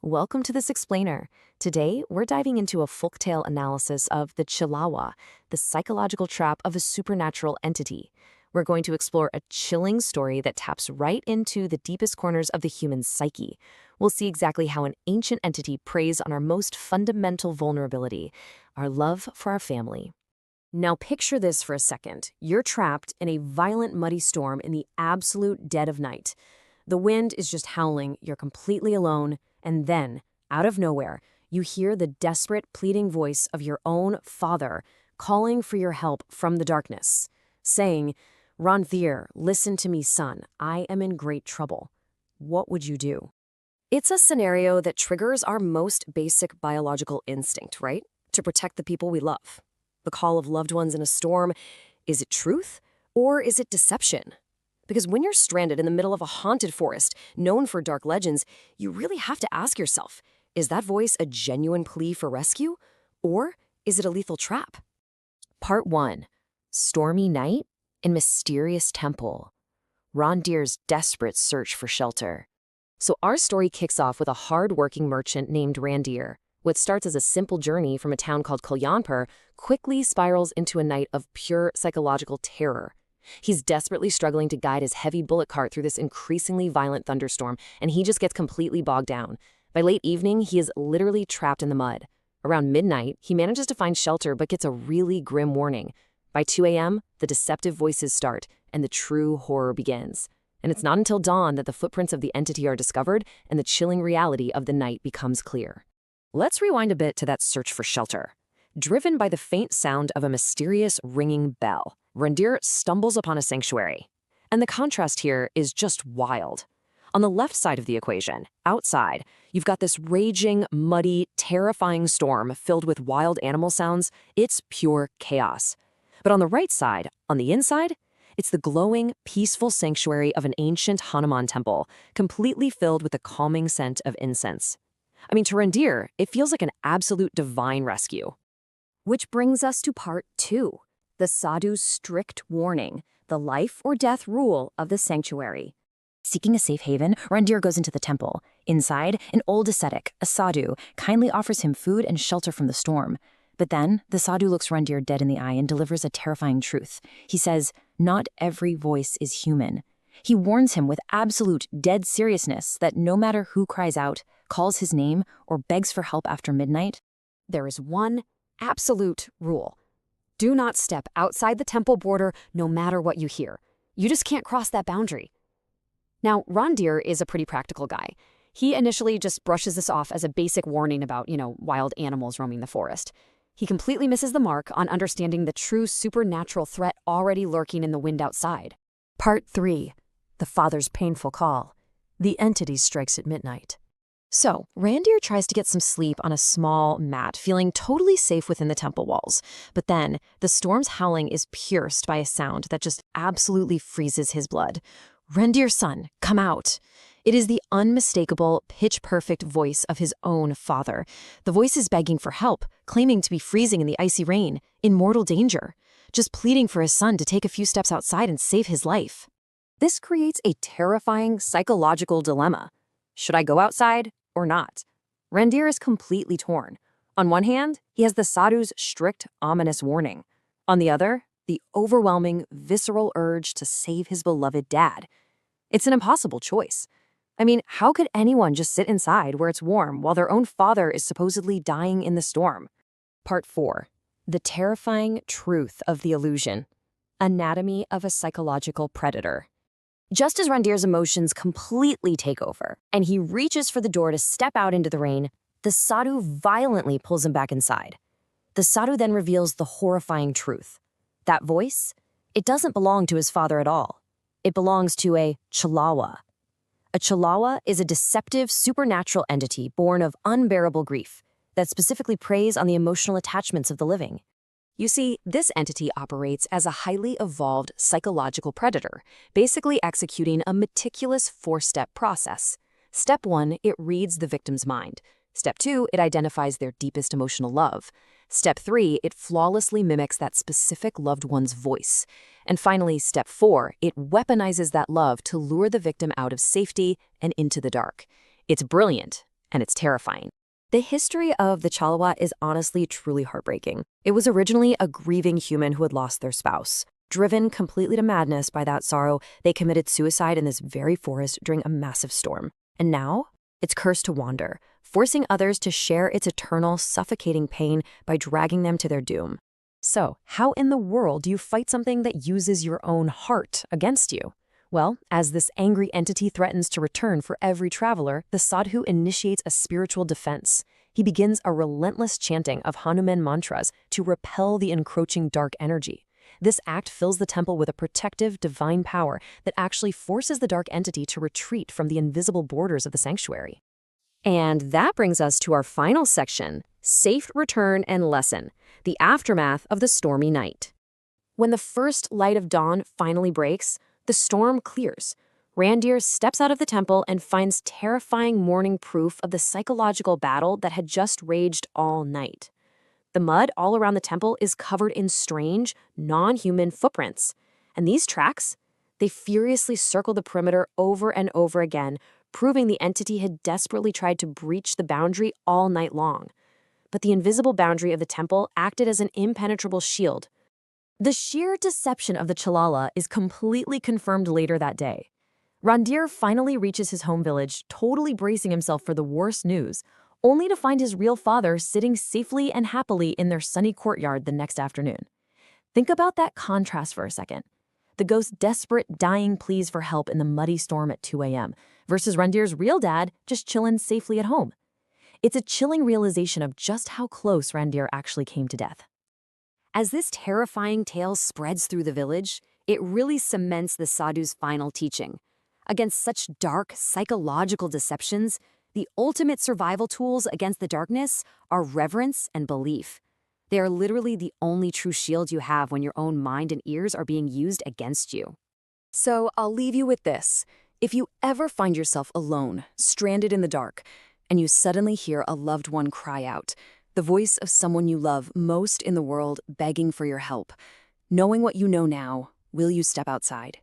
Welcome to this explainer. Today, we're diving into a folktale analysis of the Chilawa, the psychological trap of a supernatural entity. We're going to explore a chilling story that taps right into the deepest corners of the human psyche. We'll see exactly how an ancient entity preys on our most fundamental vulnerability, our love for our family. Now picture this for a second. You're trapped in a violent, muddy storm in the absolute dead of night. The wind is just howling, you're completely alone, and then, out of nowhere, you hear the desperate, pleading voice of your own father calling for your help from the darkness, saying, "Randier, listen to me, son. I am in great trouble." What would you do? It's a scenario that triggers our most basic biological instinct, right? To protect the people we love. The call of loved ones in a storm, is it truth or is it deception? Because when you're stranded in the middle of a haunted forest, known for dark legends, you really have to ask yourself, is that voice a genuine plea for rescue? Or is it a lethal trap? Part 1. Stormy Night in Mysterious Temple. Randier's desperate search for shelter. So our story kicks off with a hard-working merchant named Randier. What starts as a simple journey from a town called Kalyanpur quickly spirals into a night of pure psychological terror. He's desperately struggling to guide his heavy bullock cart through this increasingly violent thunderstorm, and he just gets completely bogged down. By late evening, he is literally trapped in the mud. Around midnight, he manages to find shelter but gets a really grim warning. By 2 a.m., the deceptive voices start, and the true horror begins. And it's not until dawn that the footprints of the entity are discovered and the chilling reality of the night becomes clear. Let's rewind a bit to that search for shelter. Driven by the faint sound of a mysterious ringing bell, Randier stumbles upon a sanctuary. And the contrast here is just wild. On the left side of the equation, outside, you've got this raging, muddy, terrifying storm filled with wild animal sounds. It's pure chaos. But on the right side, on the inside, it's the glowing, peaceful sanctuary of an ancient Hanuman temple, completely filled with the calming scent of incense. I mean, to Randier, it feels like an absolute divine rescue. Which brings us to part 2. The sadhu's strict warning, the life or death rule of the sanctuary. Seeking a safe haven, Randier goes into the temple. Inside, an old ascetic, a sadhu, kindly offers him food and shelter from the storm. But then, the sadhu looks Randier dead in the eye and delivers a terrifying truth. He says, not every voice is human. He warns him with absolute dead seriousness that no matter who cries out, calls his name, or begs for help after midnight, there is one absolute rule. Do not step outside the temple border no matter what you hear. You just can't cross that boundary. Now, Randier is a pretty practical guy. He initially just brushes this off as a basic warning about, wild animals roaming the forest. He completely misses the mark on understanding the true supernatural threat already lurking in the wind outside. Part 3. The father's painful call. The entity strikes at midnight. So, Randier tries to get some sleep on a small mat, feeling totally safe within the temple walls. But then, the storm's howling is pierced by a sound that just absolutely freezes his blood. Randier, son, come out. It is the unmistakable, pitch-perfect voice of his own father. The voice is begging for help, claiming to be freezing in the icy rain, in mortal danger, just pleading for his son to take a few steps outside and save his life. This creates a terrifying psychological dilemma. Should I go outside or not? Randier is completely torn. On one hand, he has the sadhu's strict, ominous warning. On the other, the overwhelming, visceral urge to save his beloved dad. It's an impossible choice. I mean, how could anyone just sit inside where it's warm while their own father is supposedly dying in the storm? Part 4. The terrifying truth of the illusion. Anatomy of a psychological predator. Just as Randier's emotions completely take over, and he reaches for the door to step out into the rain, the sadhu violently pulls him back inside. The sadhu then reveals the horrifying truth. That voice, it doesn't belong to his father at all. It belongs to a Chilawa. A Chilawa is a deceptive, supernatural entity born of unbearable grief that specifically preys on the emotional attachments of the living. You see, this entity operates as a highly evolved psychological predator, basically executing a meticulous 4-step process. Step 1, it reads the victim's mind. Step 2, it identifies their deepest emotional love. Step 3, it flawlessly mimics that specific loved one's voice. And finally, Step 4, it weaponizes that love to lure the victim out of safety and into the dark. It's brilliant, and it's terrifying. The history of the Chalawa is honestly truly heartbreaking. It was originally a grieving human who had lost their spouse. Driven completely to madness by that sorrow, they committed suicide in this very forest during a massive storm. And now, it's cursed to wander, forcing others to share its eternal, suffocating pain by dragging them to their doom. So, how in the world do you fight something that uses your own heart against you? Well, as this angry entity threatens to return for every traveler, the sadhu initiates a spiritual defense. He begins a relentless chanting of Hanuman mantras to repel the encroaching dark energy. This act fills the temple with a protective, divine power that actually forces the dark entity to retreat from the invisible borders of the sanctuary. And that brings us to our final section, Safe Return and Lesson, the aftermath of the stormy night. When the first light of dawn finally breaks, the storm clears. Randier steps out of the temple and finds terrifying morning proof of the psychological battle that had just raged all night. The mud all around the temple is covered in strange, non-human footprints. And these tracks, they furiously circle the perimeter over and over again, proving the entity had desperately tried to breach the boundary all night long. But the invisible boundary of the temple acted as an impenetrable shield. The sheer deception of the Chalala is completely confirmed later that day. Randier finally reaches his home village, totally bracing himself for the worst news, only to find his real father sitting safely and happily in their sunny courtyard the next afternoon. Think about that contrast for a second. The ghost's desperate, dying pleas for help in the muddy storm at 2 a.m. versus Randier's real dad just chilling safely at home. It's a chilling realization of just how close Randier actually came to death. As this terrifying tale spreads through the village, it really cements the sadhu's final teaching. Against such dark, psychological deceptions, the ultimate survival tools against the darkness are reverence and belief. They are literally the only true shield you have when your own mind and ears are being used against you. So I'll leave you with this. If you ever find yourself alone, stranded in the dark, and you suddenly hear a loved one cry out, the voice of someone you love most in the world begging for your help, knowing what you know now, will you step outside?